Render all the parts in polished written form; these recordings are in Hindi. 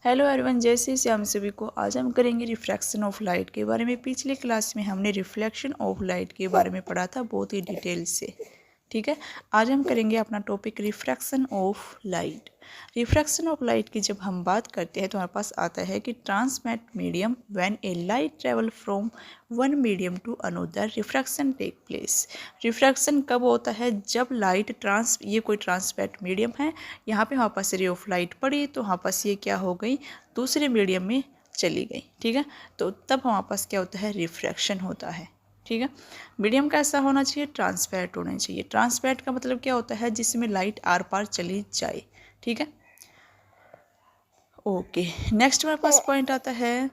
हेलो एवरीवन, जैसे से हम सभी को आज हम करेंगे रिफ्रैक्शन ऑफ लाइट के बारे में। पिछले क्लास में हमने रिफ्लेक्शन ऑफ लाइट के बारे में पढ़ा था बहुत ही डिटेल से। ठीक है, आज हम करेंगे अपना topic refraction of light. Refraction of light की जब हम बात करते हैं तो हमारे पास आता है कि transmit medium when a light travel from one medium to another refraction take place. Refraction कब होता है? जब लाइट ये कोई ट्रांसमिट मीडियम है, यहाँ पे हमारे पास रे ऑफ लाइट पड़ी तो हमारे पास ये क्या हो गई, दूसरे मीडियम में चली गई। ठीक है, तो तब हमारे पास क्या होता है, रिफ्रैक्शन होता है। ठीक है, मीडियम कैसा होना चाहिए? ट्रांसपेरेंट होना चाहिए। ट्रांसपेरेंट का मतलब क्या होता है? जिसमें लाइट आर पार चली जाए। ठीक है, ओके। नेक्स्ट हमारे पास पॉइंट आता है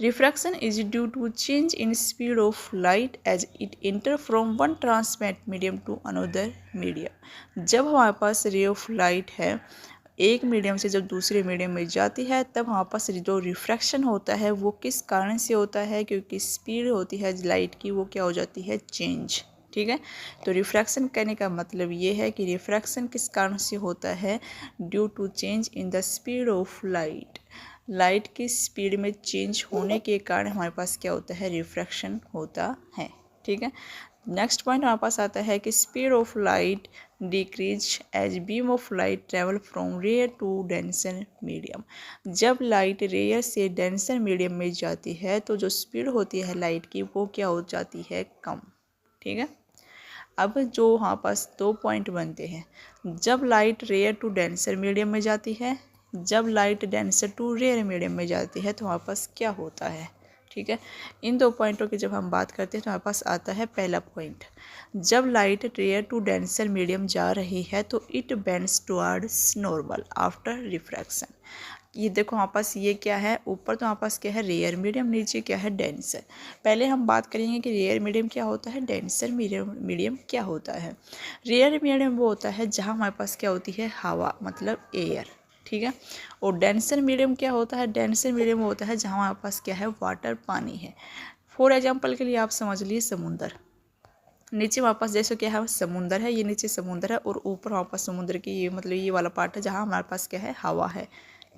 refraction is due to change in speed of light as it enter from one transmit medium to another medium. जब हमारे पास रे ऑफ लाइट है एक मीडियम से जब दूसरे मीडियम में जाती है तब हमारे पास जो रिफ्रैक्शन होता है वो किस कारण से होता है? क्योंकि स्पीड होती है लाइट की वो क्या हो जाती है, चेंज। ठीक है, तो रिफ्रैक्शन कहने का मतलब ये है कि रिफ्रैक्शन किस कारण से होता है? Due to change in the speed of light. Light की स्पीड में चेंज होने के कारण हमारे पास क्या होता है, रिफ्रैक्शन होता है। ठीक है, नेक्स्ट पॉइंट हमारे पास आता है कि speed of light decrease as beam of light travel from rare to denser medium. जब लाइट रेयर से डेंसर मीडियम में जाती है तो जो स्पीड होती है लाइट की वो क्या हो जाती है, कम। ठीक है, अब जो हमारे पास दो पॉइंट बनते हैं, जब light rare to denser medium में जाती है, जब light denser to rare medium में जाती है तो हमारे पास क्या होता है। ठीक है, इन दो पॉइंटों की जब हम बात करते हैं तो हमारे पास आता है पहला पॉइंट, जब light rare to denser medium जा रही है तो it bends towards normal after refraction. ये देखो हमारे पास ये क्या है, ऊपर तो हमारे पास क्या है, रेयर मीडियम, नीचे क्या है, डेंसर। पहले हम बात करेंगे कि रेयर मीडियम क्या होता है, डेंसर मीडियम क्या होता है। रेयर मीडियम वो होता है जहाँ हमारे पास क्या होती है, हवा, मतलब एयर। ठीक है, और डेंसर मीडियम क्या होता है? डेंसर मीडियम होता है जहाँ हमारे पास क्या है, वाटर, पानी है। फॉर एग्जांपल के लिए आप समझ लीजिए समुंदर। नीचे हमारे पास जैसे क्या है, समुंदर है, ये नीचे समुंदर है और ऊपर हमारे पास समुद्र की ये मतलब ये वाला पार्ट है जहाँ हमारे पास क्या है, हवा है।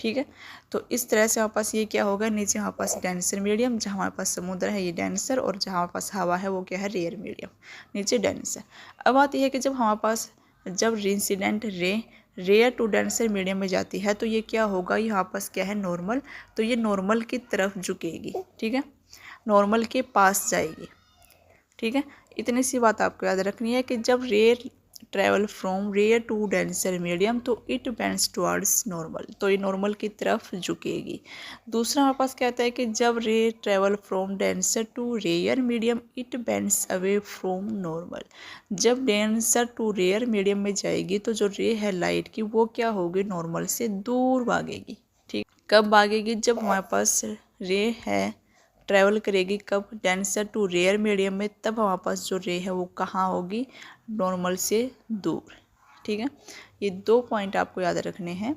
ठीक है, तो इस तरह से हमारे पास ये क्या होगा, नीचे हमारे पास डेंसर मीडियम, जहाँ हमारे पास समुद्र है ये डेंसर, और जहाँ हमारे पास हवा है वो क्या है, रेयर मीडियम, नीचे डेंसर। अब बात यह है कि जब हमारे पास जब incident ray rare to denser medium में जाती है तो ये क्या होगा, यहाँ पास क्या है, नॉर्मल, तो ये नॉर्मल की तरफ झुकेगी। ठीक है, नॉर्मल के पास जाएगी। ठीक है, इतनी सी बात आपको याद रखनी है कि जब rare travel from rare to denser medium तो इट बेंड्स टुवर्ड्स नॉर्मल, तो ये नॉर्मल की तरफ झुकेगी। दूसरा हमारे पास क्या आता है कि जब ray travel from denser to rare medium it bends away from normal. जब डेंसर टू रेयर मीडियम में जाएगी तो जो रे है लाइट की वो क्या होगी, नॉर्मल से दूर भागेगी। ठीक, कब भागेगी? जब हमारे पास रे है ट्रैवल करेगी, कब, डेंसर टू रेयर मीडियम में, तब हमारे पास जो रे है वो कहाँ होगी, नॉर्मल से दूर। ठीक है, ये दो पॉइंट आपको याद रखने हैं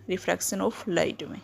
रिफ्रैक्शन ऑफ लाइट में।